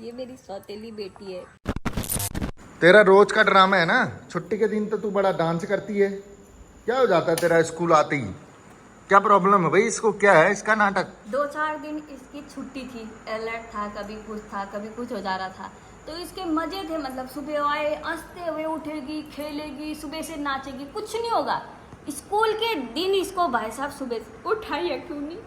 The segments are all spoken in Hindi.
ये मेरी सौतेली बेटी है। तेरा रोज का ड्रामा है ना, छुट्टी के दिन तो तू बड़ा डांस करती है। क्या हो जाता है तेरा स्कूल आते ही? क्या प्रॉब्लम है भाई? इसको क्या है इसका नाटक? 2-4 दिन इसकी छुट्टी थी, अलर्ट था, कभी कुछ था, कभी कुछ हो जा रहा था, तो इसके मजे थे। मतलब सुबह आए, हंसते हुए उठेगी, खेलेगी, सुबह से नाचेगी, कुछ नहीं होगा। स्कूल के दिन इसको भाई साहब सुबह उठाइए क्यों नहीं,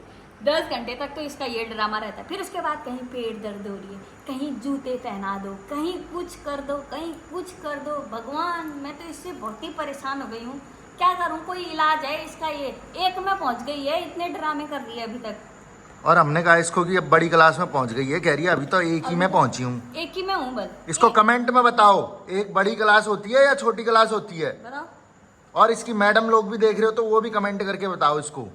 10 घंटे तक तो इसका ये ड्रामा रहता है। फिर उसके बाद कहीं पेट दर्द हो रही है, कहीं जूते पहना दो, कहीं कुछ कर दो, कहीं कुछ कर दो। भगवान, मैं तो इससे बहुत ही परेशान हो गई हूँ। क्या करूँ, कोई इलाज है इसका? ये 1 में पहुँच गई है, इतने ड्रामे कर रही है अभी तक। और हमने कहा इसको कि अब बड़ी क्लास में पहुंच गई है, कह रही है अभी तो एक ही में पहुंची हूँ। एक ही में हूँ बस। इसको कमेंट में बताओ, एक बड़ी क्लास होती है या छोटी क्लास होती है? बताओ। और इसकी मैडम लोग भी देख रहे हो तो वो भी कमेंट करके बताओ इसको।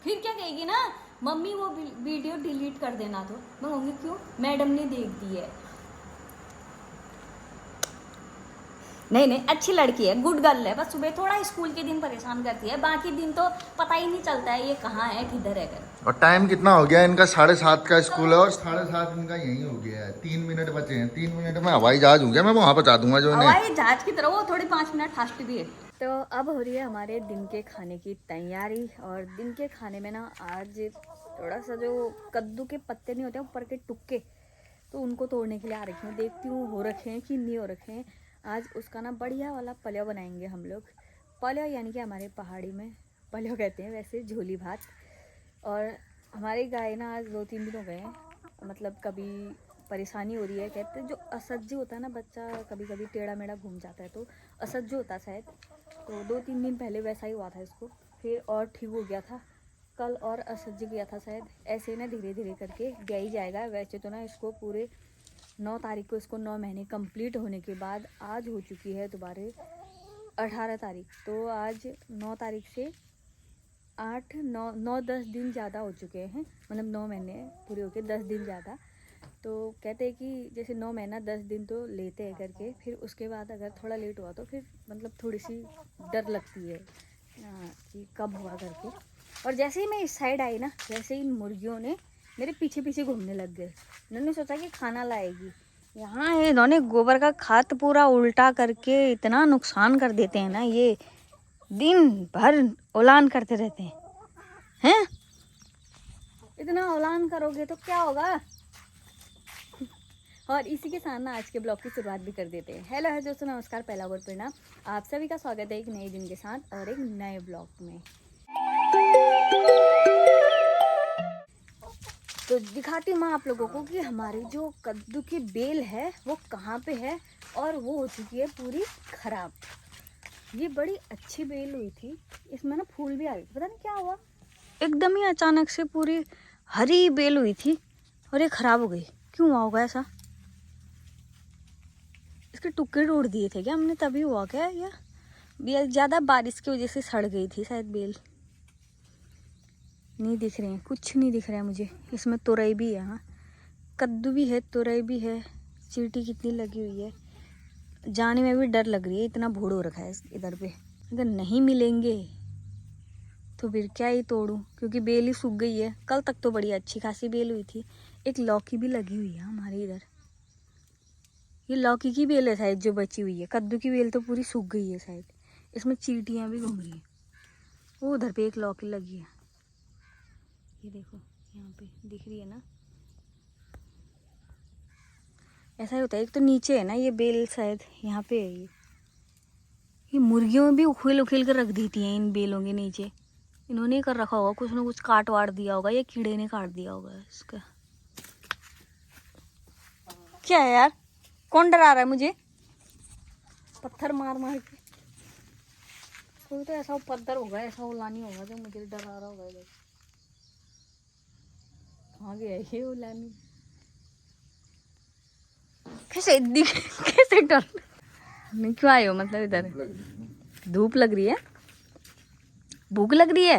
फिर क्या कहेगी ना, मम्मी वो वीडियो डिलीट कर देना। तो मैं कहूँगी क्यों, मैडम ने देख दी है। नहीं नहीं, अच्छी लड़की है, गुड गर्ल है। बस सुबह थोड़ा स्कूल के दिन परेशान करती है, बाकी दिन तो पता ही नहीं चलता है ये कहाँ है किधर है कर। और टाइम कितना हो गया इनका? 7:30 का स्कूल है और 7:30 इनका यही हो गया है। 3 मिनट बचे हैं, 3 मिनट में हवाई जहाज हो गया, मैं वहां पहुंचा दूंगा जो इन्हें। हवाई जहाज की तरह वो थोड़ी 5 मिनट फास्ट भी है। तो अब हो रही है हमारे दिन के खाने की तैयारी। और दिन के खाने में ना आज थोड़ा सा जो कद्दू के पत्ते नहीं होते ऊपर के टुक्के, तो उनको तोड़ने के लिए आ रखी हूँ। देखती हूँ हो रखे हैं कि नहीं हो रखे हैं। आज उसका ना बढ़िया वाला पलेव बनाएंगे हम लोग। पलेव यानी कि हमारे पहाड़ी में पलेव कहते हैं, वैसे झोली भात। और हमारी गाय ना आज 2-3 दिन हो गए हैं, मतलब कभी परेशानी हो रही है। कहते हैं जो असहज होता है ना, बच्चा कभी कभी टेढ़ा मेढ़ा घूम जाता है, तो असहज होता है शायद। तो 2-3 दिन पहले वैसा ही हुआ था इसको, फिर और ठीक हो गया था। कल और असहज गया था शायद। ऐसे ही ना धीरे धीरे करके गया ही जाएगा। वैसे तो ना इसको पूरे 9 तारीख को, इसको 9 महीने कंप्लीट होने के बाद आज हो चुकी है दोबारा 18 तारीख। तो आज 9 तारीख से 8-9-10 दिन ज़्यादा हो चुके हैं, मतलब 9 महीने पूरे होके 10 दिन ज़्यादा। तो कहते हैं कि जैसे 9 महीना 10 दिन तो लेते हैं करके, फिर उसके बाद अगर थोड़ा लेट हुआ तो फिर मतलब थोड़ी सी डर लगती है कि कब हुआ करके। और जैसे ही मैं इस साइड आई ना, वैसे ही इन मुर्गियों ने मेरे पीछे पीछे घूमने लग गए। इन्होंने सोचा कि खाना लाएगी। यहाँ इन्होंने गोबर का खाद पूरा उल्टा करके इतना नुकसान कर देते हैं ना, ये दिन भर उलान करते रहते हैं। इतना उलान करोगे तो क्या होगा। और इसी के साथ ना आज के ब्लॉग की शुरुआत भी कर देते हैं। हेलो है दोस्तों, नमस्कार, पहला वर्ड प्रणाम। आप सभी का स्वागत है एक नए दिन के साथ और एक नए ब्लॉग में। तो दिखाती हूँ मैं आप लोगों को कि हमारी जो कद्दू की बेल है वो कहाँ पे है, और वो हो चुकी है पूरी खराब। ये बड़ी अच्छी बेल हुई थी, इसमें ना फूल भी आ रही थी, पता नहीं क्या हुआ, एकदम ही अचानक से पूरी हरी बेल हुई थी और ये खराब हो गई। क्यों हुआ होगा ऐसा? इसके टुकड़े तोड़ दिए थे क्या हमने, तभी हुआ क्या? या ज़्यादा बारिश की वजह से सड़ गई थी शायद बेल। नहीं दिख रहे हैं, कुछ नहीं दिख रहा है मुझे। इसमें तुरई भी है, हाँ कद्दू भी है, तुरई भी है। चींटी कितनी लगी हुई है, जाने में भी डर लग रही है, इतना भूड़ हो रखा है इधर पे। अगर नहीं मिलेंगे तो फिर क्या ही तोड़ूं, क्योंकि बेल ही सूख गई है। कल तक तो बड़ी अच्छी खासी बेल हुई थी। एक लौकी भी लगी हुई है हमारे इधर, ये लौकी की बेल है शायद जो बची हुई है। कद्दू की बेल तो पूरी सूख गई है शायद। इसमें चींटियाँ भी घूम रही हैं। वो उधर पे एक लौकी लगी है, ये देखो यहाँ पे दिख रही है ना। ऐसा ही होता है, एक तो नीचे है ना ये बेल, शायद यहाँ पे है ये मुर्गियों में भी उखेल उखेल कर रख देती हैं इन बेलों के नीचे। इन्होंने कर रखा होगा, कुछ ना कुछ काट वाट दिया होगा, या कीड़े ने काट दिया होगा इसका। क्या है यार, कौन डरा रहा है मुझे पत्थर मार मार के? कोई तो ऐसा पत्थर होगा, ऐसा उलानी होगा जो मुझे डरा रहा होगा। इधर कहाँ गया ये उलानी? कैसे कैसे डर नहीं, क्यों आए हो मतलब इधर? धूप लग रही है, भूख लग रही है।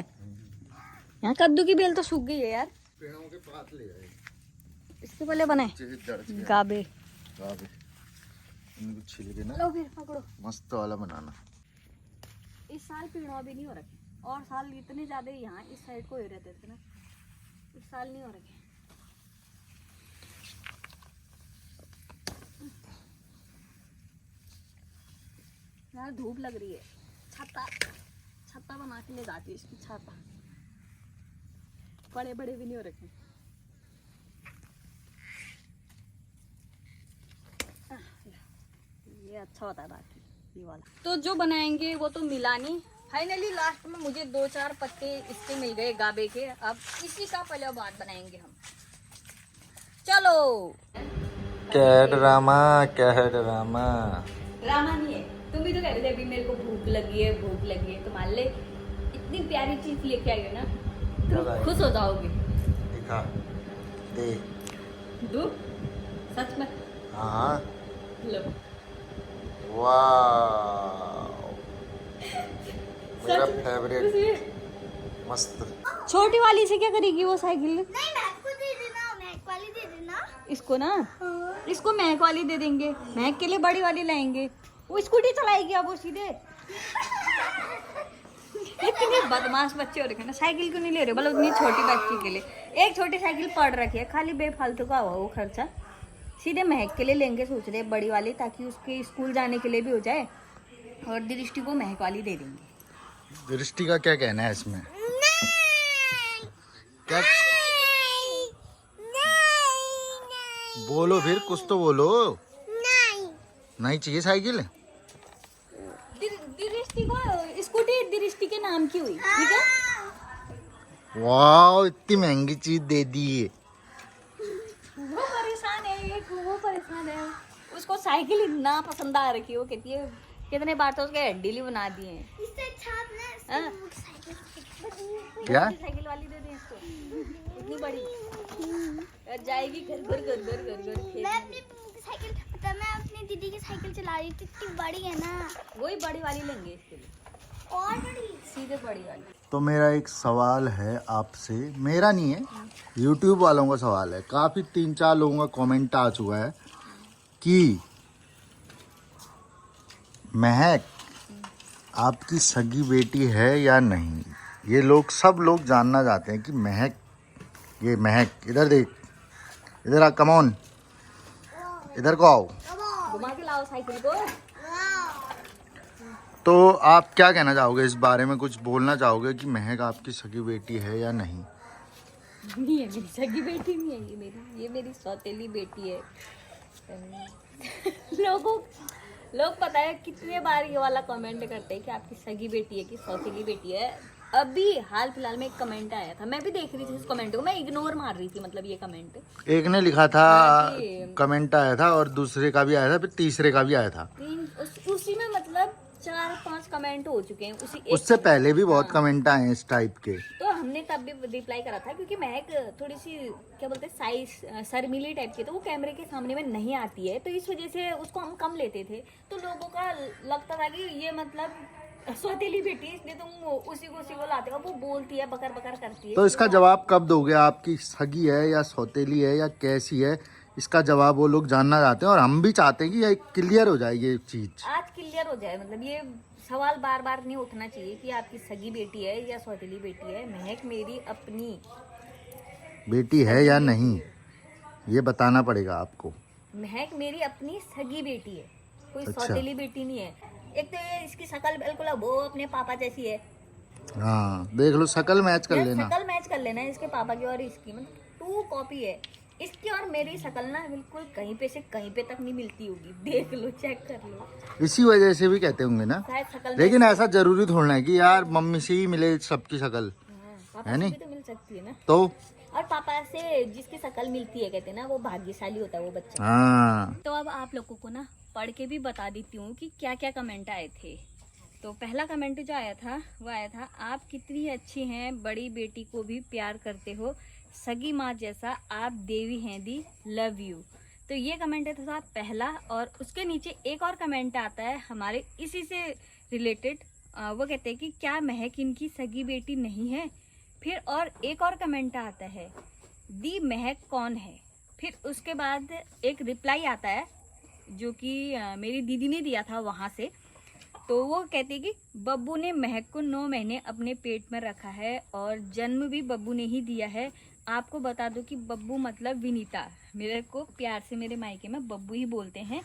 यहाँ कद्दू की बेल तो सूख गई है यार। पेड़ों के पात ले आए, इसके पहले बने गाबे इनको छिल के ना, लो फिर पकड़ो, मस्त वाला बनाना। इस साल पेड़ों भी नहीं हो रखे, और साल इतने ज्यादा यहाँ इस साइड को ही रहते थे ना, इस साल नहीं हो रखे। बाहर धूप लग रही है। छाता छाता बना के ले जाती है इसकी छाता। बड़े बड़े भी नहीं हो रखे। ये अच्छा होता है बाकी ये वाला। तो जो बनाएंगे वो तो मिला नहीं। फाइनली लास्ट में मुझे 2-4 पत्ते इसके मिल गए गाबे के। अब इसी का पहले बाद बनाएंगे हम। चलो। क्या ड्रामा, क्या है ड्रामा। ड्रामा नहीं है। तुम भी तो कह रहे थे अभी मेरे को भूख लगी है, भूख लगी है। तुम्हारे लिए इतनी प्यारी चीज लेके आई हो ना, तुम खुश हो जाओगे। दिखा दे। दो सच में। हाँ। लो। वाह, मेरा फेवरेट। मस्त। छोटी वाली से क्या करेगी वो साइकिल? नहीं, महक को दे देना, महक वाली दे देना। इसको ना, इसको महक वाली दे देंगे। महक के लिए बड़ी वाली लाएंगे। वो स्कूटी चलाएगी अब वो सीधे। इतने बदमाश बच्चे हो रखे ना, साइकिल क्यों नहीं ले रहे? मतलब उतनी छोटी बच्ची के लिए एक छोटी साइकिल पड़ रखी है, खाली बेफालतू का हुआ वो खर्चा। सीधे महक के लिए लेंगे सोच रहे बड़ी वाली, ताकि उसके स्कूल जाने के लिए भी हो जाए। और दृष्टि को महक वाली दे देंगे। दृष्टि का क्या कहना है इसमें? क्या बोलो फिर, कुछ तो बोलो। नहीं चाहिए साइकिल। दृष्टि को स्कूटी दृष्टि के नाम की हुई, ठीक है। वाह, इतनी महंगी चीज दे दी है। वो परेशान है, एक वो परेशान है। उसको साइकिल इतना पसंद आ रखी है। वो कहती है कितने बार तो उसके हैंडल ही बना दिए हैं। इससे अच्छा अपना क्या? साइकिल वाली दे दें इसको, इतनी बड़ी और जाएगी घर घर घर घर घर घर खेल। मैं अपनी साइकिल, मतलब मैं अपनी दीदी की साइकिल चला रही थी, इतनी बड़ी है ना। वही बड़ी वाली लेंगे इसके लिए, और बड़ी, सीधे बड़ी वाली। तो मेरा एक सवाल है आपसे, मेरा नहीं है, YouTube वालों का सवाल है। काफ़ी 3-4 लोगों का कमेंट आ चुका है कि महक आपकी सगी बेटी है या नहीं। ये लोग, सब लोग जानना चाहते हैं कि महक, ये महक, इधर देख, इधर आ, कम ऑन, इधर को आओ। घुमा के लाओ साइकिल को। तो आप क्या कहना चाहोगे इस बारे में? कुछ बोलना चाहोगे कि महक आपकी सगी बेटी है या नहीं? नहीं है, मेरी सगी बेटी नहीं है। ये मेरी सौतेली बेटी है। लोग पता है कितने बार ये वाला कमेंट करते हैं कि आपकी सगी बेटी है कि सौतेली बेटी है। अभी हाल फिलहाल में एक कमेंट आया था, मैं भी देख रही थी इस कमेंट को, मैं इग्नोर मार रही थी। मतलब ये कमेंट एक ने लिखा था, हाँ, कमेंट आया था, और दूसरे का भी आया था, फिर तीसरे का भी आया था। उसी में मतलब 4-5 कमेंट हो चुके हैं उसी एक उससे पहले भी बहुत कमेंट आए हैं इस टाइप के। तो हमने तब भी रिप्लाई करा था, क्योंकि महक थोड़ी सी क्या बोलते हैं साइज शर्मीली टाइप की, तो वो कैमरे के सामने में नहीं आती है, तो इस वजह से उसको हम कम लेते थे। तो लोगों का लगता था कि ये मतलब सौतेली बेटी, इसलिए तुम उसी को लाते हो। वो बोलती है, बकर बकर करती है। तो इसका जवाब कब दोगे? आपकी सगी है या सौतेली है या कैसी है? इसका जवाब वो लोग जानना चाहते हैं, और हम भी चाहते हैं कि ये क्लियर हो जाए ये चीज। आज क्लियर हो जाए, मतलब ये सवाल बार बार नहीं उठना चाहिए कि आपकी सगी बेटी है या सौतेली बेटी है। महक मेरी अपनी बेटी है या नहीं, ये बताना पड़ेगा आपको। महक मेरी अपनी सगी बेटी है, कोई अच्छा। सौतेली बेटी नहीं है। एक तो ये इसकी शक्ल बिल्कुल वो अपने पापा जैसी है। हाँ, देख लो, शकल मैच कर लेना। शक्ल मैच कर लेना इसके पापा की और इसकी, मतलब 2 कॉपी है। इसकी और मेरी शक्ल ना बिल्कुल कहीं पे से कहीं पे तक नहीं मिलती होगी। देख लो, चेक कर लो। इसी वजह से भी कहते होंगे ना। शायद शक्ल लेकिन ऐसा जरूरी थोड़ा है कि यार मम्मी से ही मिले सबकी शक्ल, पापा है से नहीं? भी तो मिल सकती है ना। तो और पापा से जिसकी शक्ल मिलती है, कहते हैं ना, वो भाग्यशाली होता है वो बच्चा। हाँ, तो अब आप लोगों को ना पढ़ के भी बता देती हूँ कि क्या क्या कमेंट आए थे। तो पहला कमेंट जो आया था वो आया था, आप कितनी अच्छी हैं, बड़ी बेटी को भी प्यार करते हो, सगी माँ जैसा आप देवी हैं दी, लव यू। तो ये कमेंट है था पहला। और उसके नीचे एक और कमेंट आता है हमारे इसी से रिलेटेड। वो कहते हैं कि क्या महक इनकी सगी बेटी नहीं है। फिर और एक और कमेंट आता है, दी महक कौन है। फिर उसके बाद एक रिप्लाई आता है जो कि मेरी दीदी ने दिया था वहाँ से। तो वो कहते हैं कि बब्बू ने महक को 9 महीने अपने पेट में रखा है और जन्म भी बब्बू ने ही दिया है। आपको बता दो कि बब्बू मतलब विनीता। मेरे को प्यार से मेरे मायके में बब्बू ही बोलते हैं।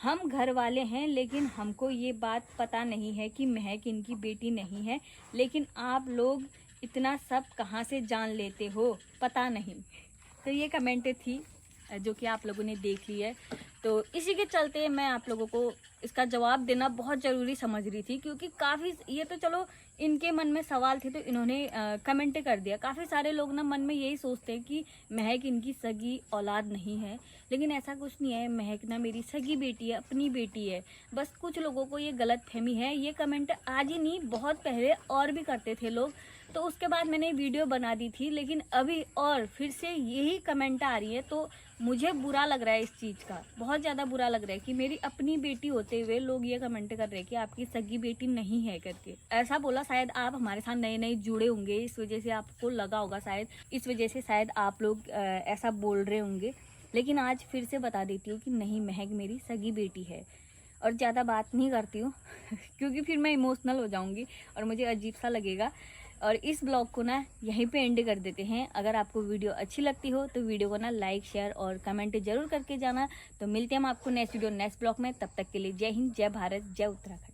हम घर वाले हैं, लेकिन हमको ये बात पता नहीं है कि महक इनकी बेटी नहीं है। लेकिन आप लोग इतना सब कहाँ से जान लेते हो, पता नहीं। तो ये कमेंट थी जो कि आप लोगों ने देख ली है। तो इसी के चलते मैं आप लोगों को इसका जवाब देना बहुत ज़रूरी समझ रही थी, क्योंकि काफ़ी, ये तो चलो इनके मन में सवाल थे तो इन्होंने कमेंट कर दिया। काफ़ी सारे लोग ना मन में यही सोचते हैं कि महक इनकी सगी औलाद नहीं है, लेकिन ऐसा कुछ नहीं है। महक ना मेरी सगी बेटी है, अपनी बेटी है। बस कुछ लोगों को ये गलत फहमी है। ये कमेंट आज ही नहीं, बहुत पहले और भी करते थे लोग, तो उसके बाद मैंने वीडियो बना दी थी। लेकिन अभी और फिर से यही कमेंट आ रही है, तो मुझे बुरा लग रहा है इस चीज़ का, बहुत ज़्यादा बुरा लग रहा है कि मेरी अपनी बेटी होते हुए लोग ये कमेंट कर रहे हैं कि आपकी सगी बेटी नहीं है करके। ऐसा बोला, शायद आप हमारे साथ नए नए जुड़े होंगे, इस वजह से आपको लगा होगा, शायद इस वजह से शायद आप लोग ऐसा बोल रहे होंगे। लेकिन आज फिर से बता देती हूँ कि नहीं, महक मेरी सगी बेटी है। और ज़्यादा बात नहीं करती हूँ क्योंकि फिर मैं इमोशनल हो जाऊँगी और मुझे अजीब सा लगेगा। और इस ब्लॉग को ना यहीं पे एंड कर देते हैं। अगर आपको वीडियो अच्छी लगती हो तो वीडियो को ना लाइक, शेयर और कमेंट जरूर करके जाना। तो मिलते हैं हम आपको नेक्स्ट वीडियो, नेक्स्ट ब्लॉग में। तब तक के लिए जय हिंद, जय भारत, जय उत्तराखंड।